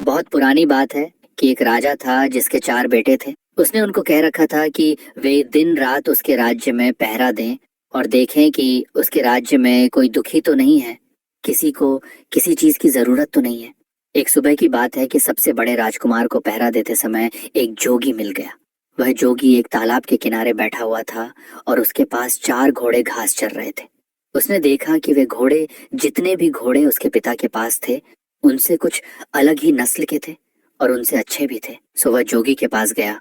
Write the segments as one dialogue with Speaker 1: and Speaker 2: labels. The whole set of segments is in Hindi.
Speaker 1: बहुत पुरानी बात है कि एक राजा था जिसके 4 बेटे थे। उसने उनको कह रखा था कि वे दिन रात उसके राज्य में पहरा दें और देखें कि उसके राज्य में कोई दुखी तो नहीं है, किसी को किसी चीज की जरूरत तो नहीं है। एक सुबह की बात है कि सबसे बड़े राजकुमार को पहरा देते समय एक जोगी मिल गया। वह जोगी एक तालाब के किनारे बैठा हुआ था और उसके पास 4 घोड़े घास चर रहे थे। उसने देखा कि वे घोड़े, जितने भी घोड़े उसके पिता के पास थे, उनसे कुछ अलग ही नस्ल के थे और उनसे अच्छे भी थे। सो वह जोगी के पास गया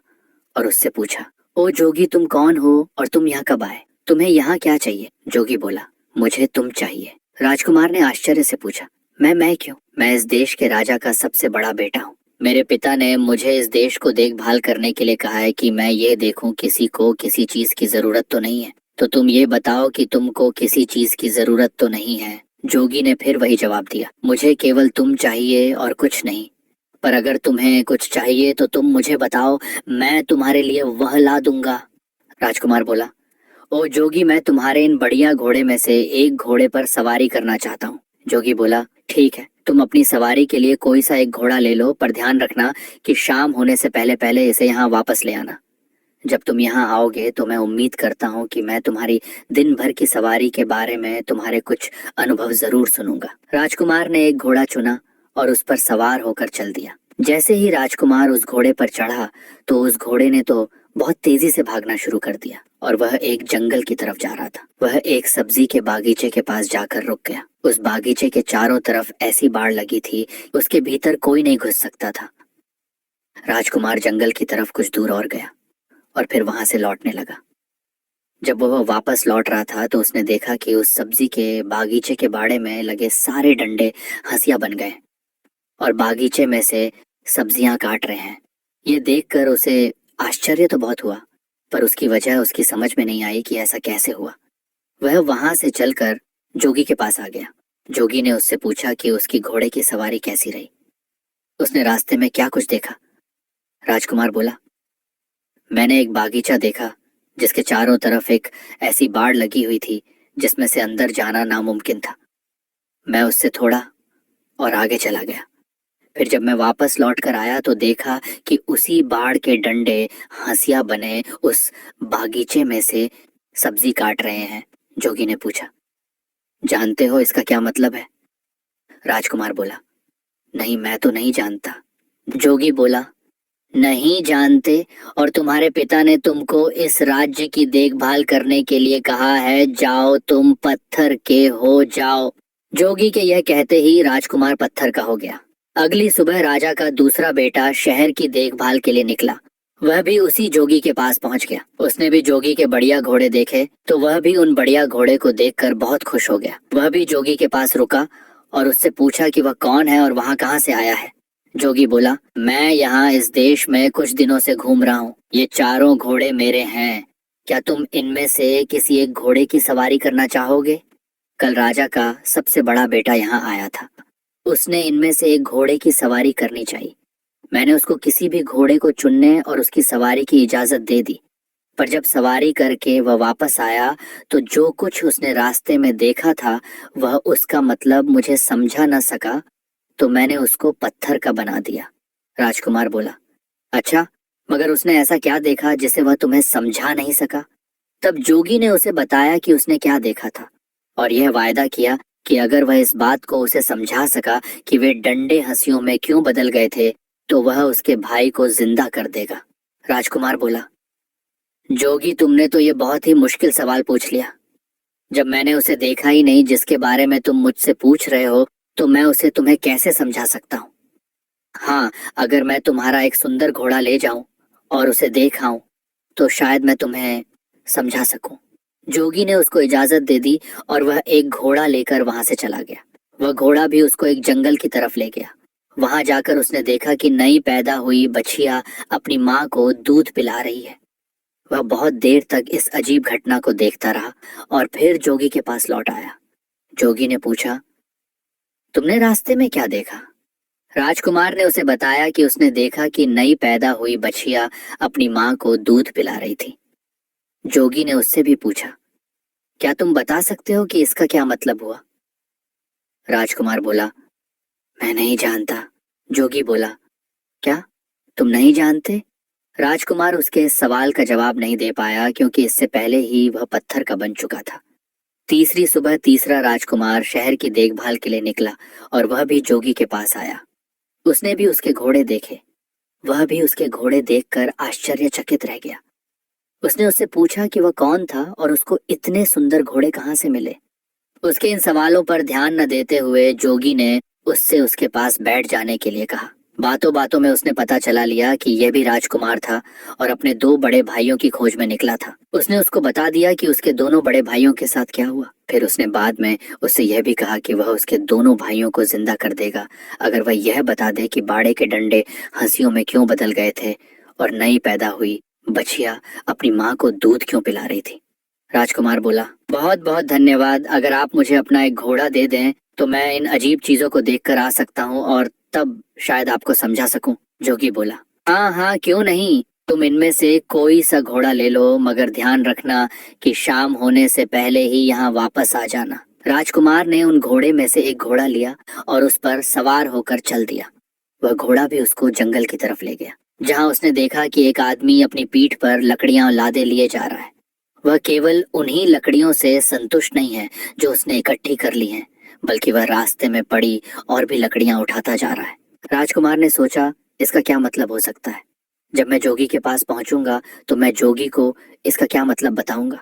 Speaker 1: और उससे पूछा, ओ जोगी, तुम कौन हो और तुम यहाँ कब आए? तुम्हें यहाँ क्या चाहिए? जोगी बोला, मुझे तुम चाहिए। राजकुमार ने आश्चर्य से पूछा, मैं क्यों? मैं इस देश के राजा का सबसे बड़ा बेटा हूँ। मेरे पिता ने मुझे इस देश को देखभाल करने के लिए कहा है कि मैं ये देखूं किसी को किसी चीज की जरूरत तो नहीं है। तो तुम ये बताओ कि तुमको किसी चीज की जरूरत तो नहीं है। जोगी ने फिर वही जवाब दिया, मुझे केवल तुम चाहिए और कुछ नहीं। पर अगर तुम्हें कुछ चाहिए तो तुम मुझे बताओ, मैं तुम्हारे लिए वह ला दूंगा। राजकुमार बोला, ओ जोगी, मैं तुम्हारे इन बढ़िया घोड़े में से एक घोड़े पर सवारी करना चाहता हूँ। जोगी बोला, ठीक है, तुम अपनी सवारी के लिए कोई सा एक घोड़ा ले लो, पर ध्यान रखना कि शाम होने से पहले पहले इसे यहाँ वापस ले आना। जब तुम यहाँ आओगे तो मैं उम्मीद करता हूँ कि मैं तुम्हारी दिन भर की सवारी के बारे में तुम्हारे कुछ अनुभव जरूर सुनूंगा। राजकुमार ने एक घोड़ा चुना और उस पर सवार होकर चल दिया। जैसे ही राजकुमार उस घोड़े पर चढ़ा तो उस घोड़े ने तो बहुत तेजी से भागना शुरू कर दिया और वह एक जंगल की तरफ जा रहा था। वह एक सब्जी के बागीचे के पास जाकर रुक गया। उस बागीचे के चारों तरफ ऐसी बाड़ लगी थी, उसके भीतर कोई नहीं घुस सकता था। राजकुमार जंगल की तरफ कुछ दूर और गया और फिर वहां से लौटने लगा। जब वह वापस लौट रहा था तो उसने देखा कि उस सब्जी के बागीचे के बाड़े में लगे सारे डंडे हंसिया बन गए और बागीचे में से सब्जियां काट रहे हैं। ये देखकर उसे आश्चर्य तो बहुत हुआ, पर उसकी वजह उसकी समझ में नहीं आई कि ऐसा कैसे हुआ। वह वहां से चलकर जोगी के पास आ गया। जोगी ने उससे पूछा कि उसकी घोड़े की सवारी कैसी रही, उसने रास्ते में क्या कुछ देखा। राजकुमार बोला, मैंने एक बागीचा देखा जिसके चारों तरफ एक ऐसी बाड़ लगी हुई थी जिसमें से अंदर जाना नामुमकिन था। मैं उससे थोड़ा और आगे चला गया। फिर जब मैं वापस लौट कर आया तो देखा कि उसी बाड़ के डंडे हंसिया बने उस बागीचे में से सब्जी काट रहे हैं। जोगी ने पूछा, जानते हो इसका क्या मतलब है? राजकुमार बोला, नहीं, मैं तो नहीं जानता। जोगी बोला, नहीं जानते? और तुम्हारे पिता ने तुमको इस राज्य की देखभाल करने के लिए कहा है, जाओ तुम पत्थर के हो जाओ। जोगी के यह कहते ही राजकुमार पत्थर का हो गया। अगली सुबह राजा का दूसरा बेटा शहर की देखभाल के लिए निकला। वह भी उसी जोगी के पास पहुंच गया। उसने भी जोगी के बढ़िया घोड़े देखे तो वह भी उन बढ़िया घोड़े को देखकर बहुत खुश हो गया। वह भी जोगी के पास रुका और उससे पूछा कि वह कौन है और वहां कहाँ से आया है। जोगी बोला, मैं यहाँ इस देश में कुछ दिनों से घूम रहा हूँ। ये चारों घोड़े मेरे हैं। क्या तुम इनमें से किसी एक घोड़े की सवारी करना चाहोगे? कल राजा का सबसे बड़ा बेटा यहाँ आया था। उसने इनमें से एक घोड़े की सवारी करनी चाहिए। मैंने उसको किसी भी घोड़े को चुनने और उसकी सवारी की इजाजत दे दी, पर जब सवारी करके वह वापस आया तो जो कुछ उसने रास्ते में देखा था वह उसका मतलब मुझे समझा न सका, तो मैंने उसको पत्थर का बना दिया। राजकुमार बोला, अच्छा, मगर उसने ऐसा क्या देखा जिसे वह तुम्हें समझा नहीं सका? तब जोगी ने उसे बताया कि उसने क्या देखा था और यह वायदा किया कि अगर वह इस बात को उसे समझा सका कि वे डंडे हंसियों में क्यों बदल गए थे तो वह उसके भाई को जिंदा कर देगा। राजकुमार बोला, जोगी, तुमने तो ये बहुत ही मुश्किल सवाल पूछ लिया। जब मैंने उसे देखा ही नहीं जिसके बारे में तुम मुझसे पूछ रहे हो, तो मैं उसे तुम्हें कैसे समझा सकता हूँ? हाँ, अगर मैं तुम्हारा एक सुंदर घोड़ा ले जाऊं और उसे देखाऊं तो शायद मैं तुम्हें समझा सकूं। जोगी ने उसको इजाजत दे दी और वह एक घोड़ा लेकर वहां से चला गया। वह घोड़ा भी उसको एक जंगल की तरफ ले गया। वहां जाकर उसने देखा कि नई पैदा हुई बछिया अपनी माँ को दूध पिला रही है। वह बहुत देर तक इस अजीब घटना को देखता रहा और फिर जोगी के पास लौट आया। जोगी ने पूछा, तुमने रास्ते में क्या देखा? राजकुमार ने उसे बताया कि उसने देखा कि नई पैदा हुई बछिया अपनी माँ को दूध पिला रही थी। जोगी ने उससे भी पूछा, क्या तुम बता सकते हो कि इसका क्या मतलब हुआ? राजकुमार बोला, मैं नहीं जानता। जोगी बोला, क्या तुम नहीं जानते? राजकुमार उसके इस सवाल का जवाब नहीं दे पाया क्योंकि इससे पहले ही वह पत्थर का बन चुका था। तीसरी सुबह तीसरा राजकुमार शहर की देखभाल के लिए निकला और वह भी जोगी के पास आया। उसने भी उसके घोड़े देखे। वह भी उसके घोड़े देखकर आश्चर्यचकित रह गया। उसने उससे पूछा कि वह कौन था और उसको इतने सुंदर घोड़े कहाँ से मिले। उसके इन सवालों पर ध्यान न देते हुए जोगी ने उससे उसके पास बैठ जाने के लिए कहा। बातों बातों में उसने पता चला लिया कि यह भी राजकुमार था और अपने दो बड़े भाइयों की खोज में निकला था। उसने उसको बता दिया कि उसके दोनों बड़े भाइयों के साथ क्या हुआ। फिर उसने बाद में उससे यह भी कहा कि वह उसके दोनों भाइयों को जिंदा कर देगा अगर वह यह बता दे कि बाड़े के डंडे हंसियों में क्यों बदल गए थे और नई पैदा हुई बछिया अपनी माँ को दूध क्यों पिला रही थी। राजकुमार बोला, बहुत बहुत धन्यवाद। अगर आप मुझे अपना एक घोड़ा दे दें तो मैं इन अजीब चीजों को देखकर आ सकता हूँ और तब शायद आपको समझा सकूं। जोगी बोला, हाँ हाँ क्यों नहीं, तुम इनमें से कोई सा घोड़ा ले लो, मगर ध्यान रखना कि शाम होने से पहले ही यहाँ वापस आ जाना। राजकुमार ने उन घोड़े में से एक घोड़ा लिया और उस पर सवार होकर चल दिया। वह घोड़ा भी उसको जंगल की तरफ ले गया, जहाँ उसने देखा कि एक आदमी अपनी पीठ पर लकड़ियां लादे लिए जा रहा है। वह केवल उन्हीं लकड़ियों से संतुष्ट नहीं है जो उसने इकट्ठी कर ली हैं, बल्कि वह रास्ते में पड़ी और भी लकड़ियां उठाता जा रहा है। राजकुमार ने सोचा, इसका क्या मतलब हो सकता है? जब मैं जोगी के पास पहुंचूंगा तो मैं जोगी को इसका क्या मतलब बताऊंगा।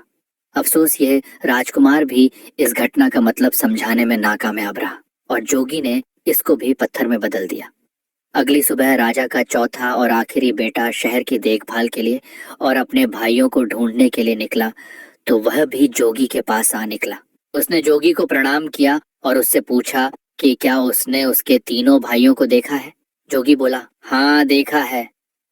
Speaker 1: अफसोस ये राजकुमार भी इस घटना का मतलब समझाने में नाकामयाब रहा और जोगी ने इसको भी पत्थर में बदल दिया। अगली सुबह राजा का चौथा और आखिरी बेटा शहर की देखभाल के लिए और अपने भाइयों को ढूंढने के लिए निकला, तो वह भी जोगी के पास आ निकला। उसने जोगी को प्रणाम किया और उससे पूछा कि क्या उसने उसके तीनों भाइयों को देखा है। जोगी बोला, हाँ देखा है।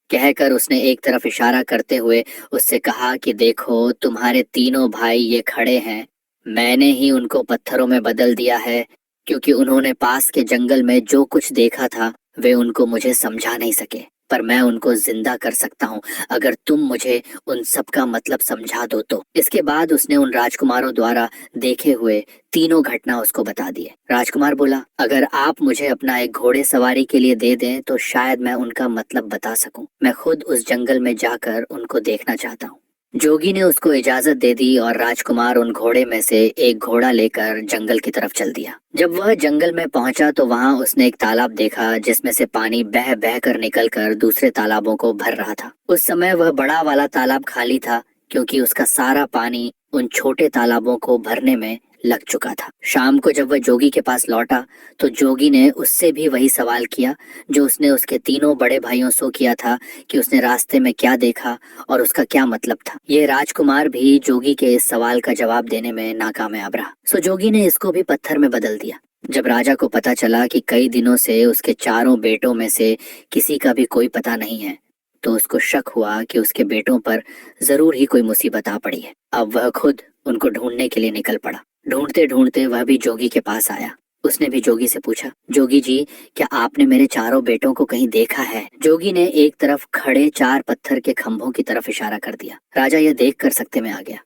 Speaker 1: कहकर उसने एक तरफ इशारा करते हुए उससे कहा कि देखो तुम्हारे तीनों भाई ये खड़े हैं। मैंने ही उनको पत्थरों में बदल दिया है क्योंकि उन्होंने पास के जंगल में जो कुछ देखा था वे उनको मुझे समझा नहीं सके, पर मैं उनको जिंदा कर सकता हूँ अगर तुम मुझे उन सब का मतलब समझा दो तो। इसके बाद उसने उन राजकुमारों द्वारा देखे हुए तीनों घटना उसको बता दिए। राजकुमार बोला, अगर आप मुझे अपना एक घोड़े सवारी के लिए दे दें तो शायद मैं उनका मतलब बता सकूं। मैं खुद उस जंगल में जाकर उनको देखना चाहता हूँ। जोगी ने उसको इजाजत दे दी और राजकुमार उन घोड़े में से एक घोड़ा लेकर जंगल की तरफ चल दिया। जब वह जंगल में पहुंचा तो वहां उसने एक तालाब देखा जिसमें से पानी बह बह कर निकलकर दूसरे तालाबों को भर रहा था। उस समय वह बड़ा वाला तालाब खाली था क्योंकि उसका सारा पानी उन छोटे तालाबों को भरने में लग चुका था। शाम को जब वह जोगी के पास लौटा तो जोगी ने उससे भी वही सवाल किया जो उसने उसके तीनों बड़े भाइयों से किया था कि उसने रास्ते में क्या देखा और उसका क्या मतलब था। ये राजकुमार भी जोगी के इस सवाल का जवाब देने में नाकामयाब रहा, सो जोगी ने इसको भी पत्थर में बदल दिया। जब राजा को पता चला कि कई दिनों से उसके चारों बेटों में से किसी का भी कोई पता नहीं है तो उसको शक हुआ कि उसके बेटों पर जरूर ही कोई मुसीबत आ पड़ी है। अब वह खुद उनको ढूंढने के लिए निकल पड़ा। ढूंढते ढूंढते वह भी जोगी के पास आया। उसने भी जोगी से पूछा, जोगी जी क्या आपने मेरे चारों बेटों को कहीं देखा है? जोगी ने एक तरफ खड़े चार पत्थर के खंभों की तरफ इशारा कर दिया। राजा यह देख कर सकते में आ गया।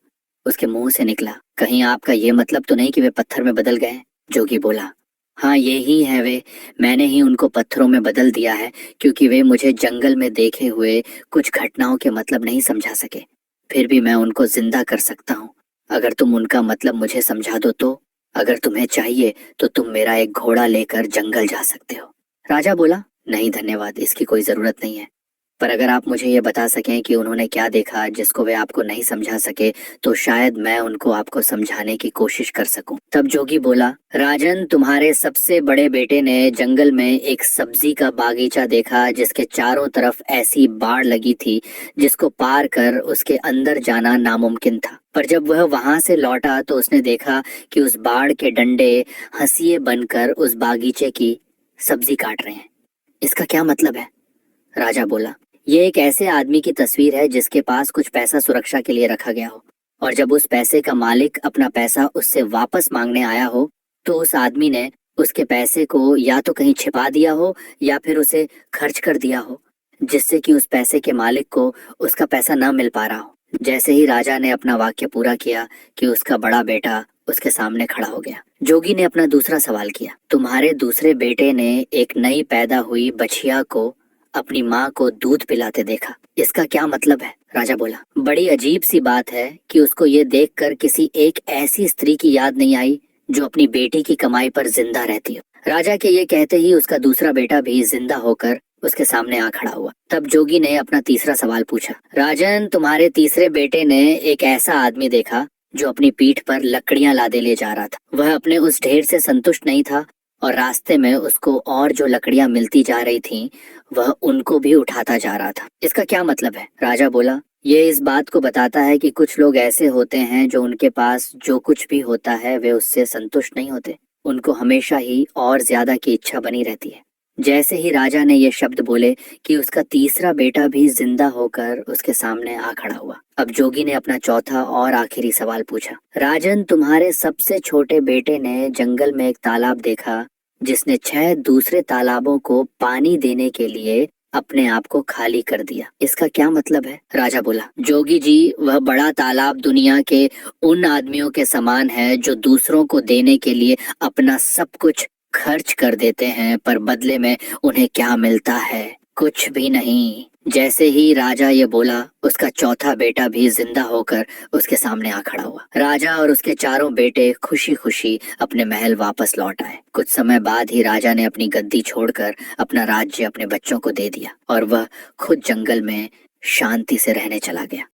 Speaker 1: उसके मुंह से निकला, कहीं आपका ये मतलब तो नहीं कि वे पत्थर में बदल गए? जोगी बोला, हाँ ये ही है वे। मैंने ही उनको पत्थरों में बदल दिया है क्योंकि वे मुझे जंगल में देखे हुए कुछ घटनाओं के मतलब नहीं समझा सके। फिर भी मैं उनको जिंदा कर सकता हूँ अगर तुम उनका मतलब मुझे समझा दो तो। अगर तुम्हें चाहिए तो तुम मेरा एक घोड़ा लेकर जंगल जा सकते हो। राजा बोला, नहीं धन्यवाद, इसकी कोई जरूरत नहीं है। पर अगर आप मुझे ये बता सकें कि उन्होंने क्या देखा जिसको वे आपको नहीं समझा सके तो शायद मैं उनको आपको समझाने की कोशिश कर सकूं। तब जोगी बोला, राजन तुम्हारे सबसे बड़े बेटे ने जंगल में एक सब्जी का बागीचा देखा जिसके चारों तरफ ऐसी बाड़ लगी थी जिसको पार कर उसके अंदर जाना नामुमकिन था। पर जब वह वहां से लौटा तो उसने देखा कि उस बाड़ के डंडे हंसिए बनकर उस बागीचे की सब्जी काट रहे हैं। इसका क्या मतलब है? राजा बोला, ये एक ऐसे आदमी की तस्वीर है जिसके पास कुछ पैसा सुरक्षा के लिए रखा गया हो और जब उस पैसे का मालिक अपना पैसा उससे वापस मांगने आया हो तो उस आदमी ने उसके पैसे को या तो कहीं छिपा दिया हो या फिर उसे खर्च कर दिया हो जिससे कि उस पैसे के मालिक को उसका पैसा न मिल पा रहा हो। जैसे ही राजा ने अपना वाक्य पूरा किया कि उसका बड़ा बेटा उसके सामने खड़ा हो गया। जोगी ने अपना दूसरा सवाल किया, तुम्हारे दूसरे बेटे ने एक नई पैदा हुई बछिया को अपनी माँ को दूध पिलाते देखा, इसका क्या मतलब है? राजा बोला, बड़ी अजीब सी बात है कि उसको ये देखकर किसी एक ऐसी स्त्री की याद नहीं आई जो अपनी बेटी की कमाई पर जिंदा रहती हो। राजा के ये कहते ही उसका दूसरा बेटा भी जिंदा होकर उसके सामने आ खड़ा हुआ। तब जोगी ने अपना तीसरा सवाल पूछा, राजन, तुम्हारे तीसरे बेटे ने एक ऐसा आदमी देखा जो अपनी पीठ पर लकड़ियां लादे ले जा रहा था। वह अपने उस ढेर से संतुष्ट नहीं था और रास्ते में उसको और जो लकड़ियां मिलती जा रही थीं, वह उनको भी उठाता जा रहा था। इसका क्या मतलब है? राजा बोला, ये इस बात को बताता है कि कुछ लोग ऐसे होते हैं जो उनके पास जो कुछ भी होता है वे उससे संतुष्ट नहीं होते, उनको हमेशा ही और ज्यादा की इच्छा बनी रहती है। जैसे ही राजा ने ये शब्द बोले कि उसका तीसरा बेटा भी जिंदा होकर उसके सामने आ खड़ा हुआ। अब जोगी ने अपना चौथा और आखिरी सवाल पूछा, राजन, तुम्हारे सबसे छोटे बेटे ने जंगल में एक तालाब देखा जिसने 6 दूसरे तालाबों को पानी देने के लिए अपने आप को खाली कर दिया, इसका क्या मतलब है? राजा बोला, जोगी जी, वह बड़ा तालाब दुनिया के उन आदमियों के समान है जो दूसरों को देने के लिए अपना सब कुछ खर्च कर देते हैं, पर बदले में उन्हें क्या मिलता है? कुछ भी नहीं। जैसे ही राजा ये बोला, उसका चौथा बेटा भी जिंदा होकर उसके सामने आ खड़ा हुआ। राजा और उसके चारों बेटे खुशी खुशी अपने महल वापस लौट आए। कुछ समय बाद ही राजा ने अपनी गद्दी छोड़कर अपना राज्य अपने बच्चों को दे दिया और वह खुद जंगल में शांति से रहने चला गया।